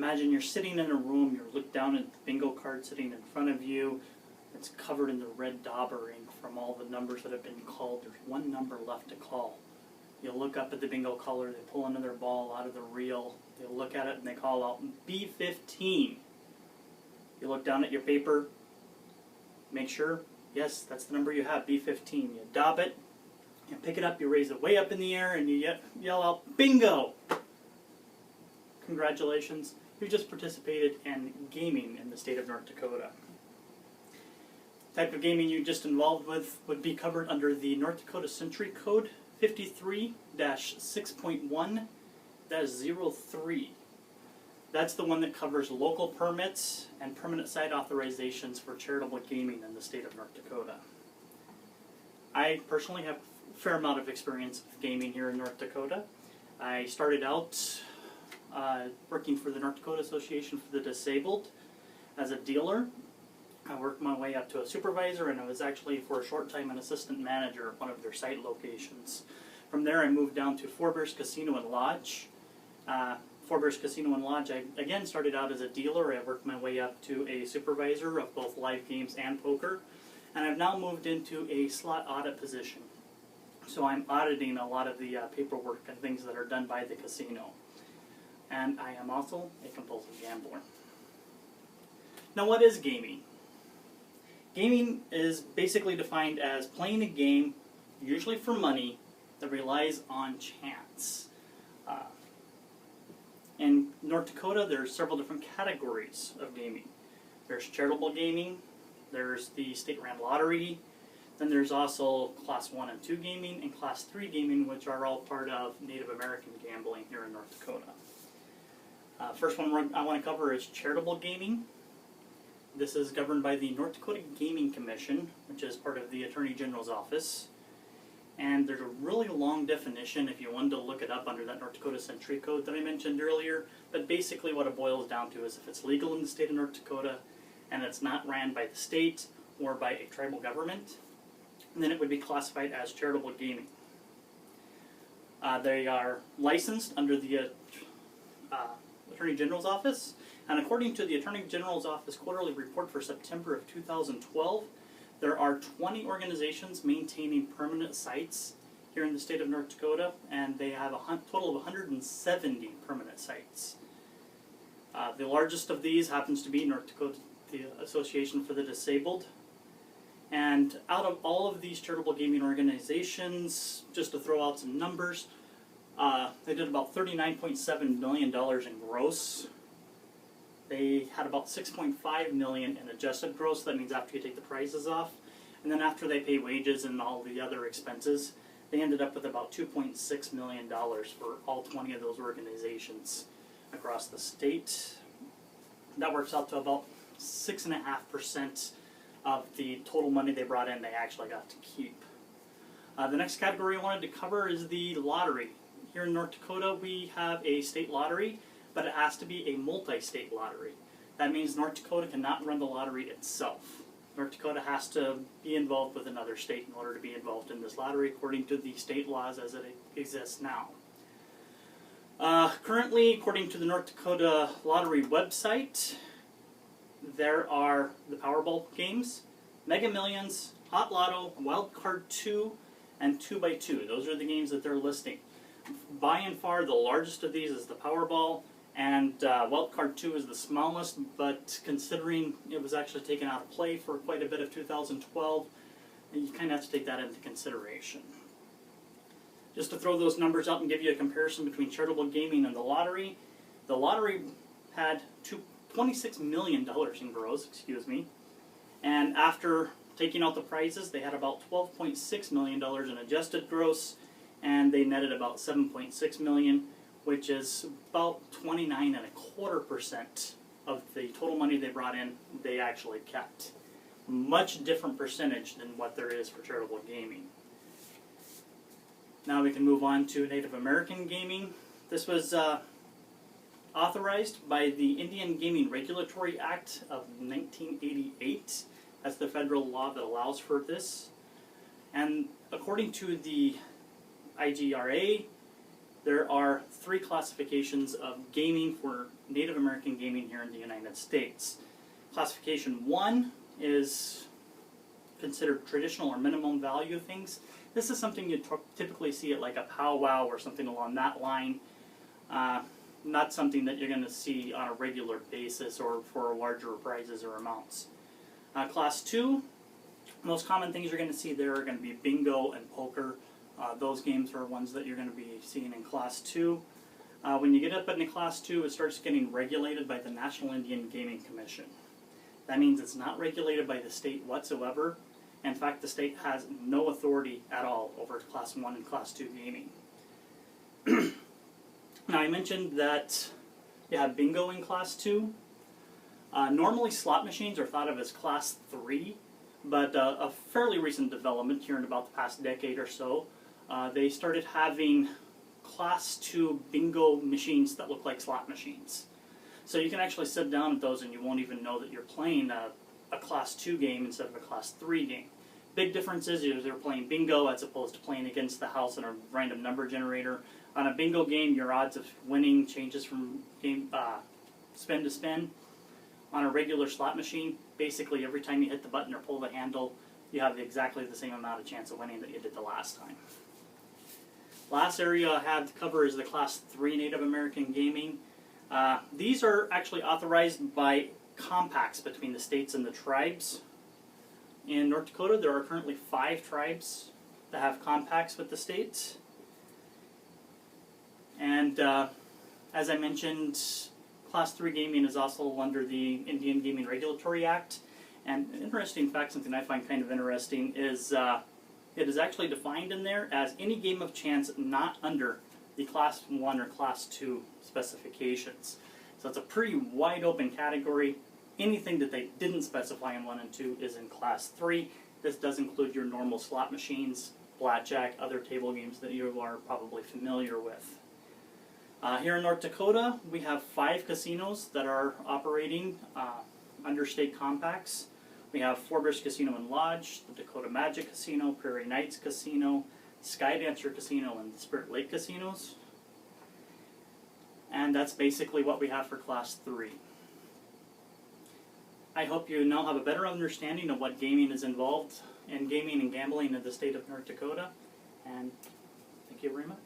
Imagine you're sitting in a room, you look down at the bingo card sitting in front of you. It's covered in the red dauber ink from all the numbers that have been called. There's one number left to call. You look up at the bingo caller, they pull another ball out of the reel, they look at it and they call out B15. You look down at your paper, make sure, yes, that's the number you have, B15. You daub it, you pick it up, you raise it way up in the air, and you yell out, bingo! Congratulations, you just participated in gaming in the state of North Dakota. The type of gaming you just involved with would be covered under the North Dakota Century Code 53-6.1-03. That's the one that covers local permits and permanent site authorizations for charitable gaming in the state of North Dakota. I personally have a fair amount of experience with gaming here in North Dakota. I started out working for the North Dakota Association for the Disabled as a dealer. I worked my way up to a supervisor, and I was actually for a short time an assistant manager at one of their site locations. From there I moved down to Four Bears Casino and Lodge. Four Bears Casino and Lodge, I again started out as a dealer. I worked my way up to a supervisor of both live games and poker, and I've now moved into a slot audit position. So I'm auditing a lot of the paperwork and things that are done by the casino. And I am also a compulsive gambler. Now, what is gaming? Gaming is basically defined as playing a game, usually for money, that relies on chance. In North Dakota, there's several different categories of gaming. There's charitable gaming, there's the state-run lottery, then there's also Class 1 and 2 gaming, and Class 3 gaming, which are all part of Native American gambling here in North Dakota. First one I want to cover is charitable gaming. This is governed by the North Dakota Gaming Commission, which is part of the Attorney General's office. And there's a really long definition if you wanted to look it up under that North Dakota Century Code that I mentioned earlier. But basically what it boils down to is if it's legal in the state of North Dakota and it's not ran by the state or by a tribal government, then it would be classified as charitable gaming. They are licensed under the Attorney General's office, and according to the Attorney General's office quarterly report for September of 2012, there are 20 organizations maintaining permanent sites here in the state of North Dakota, and they have a total of 170 permanent sites. The largest of these happens to be North Dakota the Association for the Disabled. And out of all of these charitable gaming organizations, just to throw out some numbers, they did about $39.7 million in gross. They had about $6.5 million in adjusted gross. That means after you take the prices off. And then after they pay wages and all the other expenses, they ended up with about $2.6 million for all 20 of those organizations across the state. That works out to about 6.5% of the total money they brought in they actually got to keep. The next category I wanted to cover is the lottery. Here in North Dakota we have a state lottery, but it has to be a multi-state lottery. That means North Dakota cannot run the lottery itself. North Dakota has to be involved with another state in order to be involved in this lottery according to the state laws as it exists now. Currently, according to the North Dakota Lottery website, there are the Powerball games, Mega Millions, Hot Lotto, Wild Card 2, and 2x2. Those are the games that they're listing. By and far, the largest of these is the Powerball, and Wild Card 2 is the smallest, but considering it was actually taken out of play for quite a bit of 2012, you kind of have to take that into consideration. Just to throw those numbers out and give you a comparison between charitable gaming and the lottery had $26 million in gross, and after taking out the prizes, they had about $12.6 million in adjusted gross, and they netted about $7.6 million, which is about 29.25% of the total money they brought in, they actually kept. Much different percentage than what there is for charitable gaming. Now we can move on to Native American gaming. This was authorized by the Indian Gaming Regulatory Act of 1988. That's the federal law that allows for this. And according to the IGRA, there are 3 classifications of gaming for Native American gaming here in the United States. Classification 1 is considered traditional or minimum value things. This is something you typically see at like a powwow or something along that line. Not something that you're going to see on a regular basis or for larger prizes or amounts. Class 2, most common things you're going to see there are going to be bingo and poker. Those games are ones that you're going to be seeing in Class 2. When you get up into Class 2, it starts getting regulated by the National Indian Gaming Commission. That means it's not regulated by the state whatsoever. In fact, the state has no authority at all over Class 1 and Class 2 gaming. Now, I mentioned that you have bingo in Class 2. Normally, slot machines are thought of as Class 3, but a fairly recent development here in about the past decade or so, they started having Class 2 bingo machines that look like slot machines. So you can actually sit down at those and you won't even know that you're playing a Class 2 game instead of a Class 3 game. Big difference is you're playing bingo as opposed to playing against the house in a random number generator. On a bingo game, your odds of winning changes from spin to spin. On a regular slot machine, basically every time you hit the button or pull the handle, you have exactly the same amount of chance of winning that you did the last time. Last area I have to cover is the Class 3 Native American gaming. These are actually authorized by compacts between the states and the tribes. In North Dakota, there are currently 5 tribes that have compacts with the states. And as I mentioned, Class 3 gaming is also under the Indian Gaming Regulatory Act. And an interesting fact, something I find kind of interesting, is it is actually defined in there as any game of chance not under the Class 1 or Class 2 specifications. So it's a pretty wide open category. Anything that they didn't specify in 1 and 2 is in Class 3. This does include your normal slot machines, blackjack, other table games that you are probably familiar with. Here in North Dakota, we have 5 casinos that are operating under state compacts. We have Forbes Casino and Lodge, the Dakota Magic Casino, Prairie Knights Casino, Skydancer Casino, and Spirit Lake Casinos. And that's basically what we have for Class 3. I hope you now have a better understanding of what gaming is involved in gaming and gambling in the state of North Dakota. And thank you very much.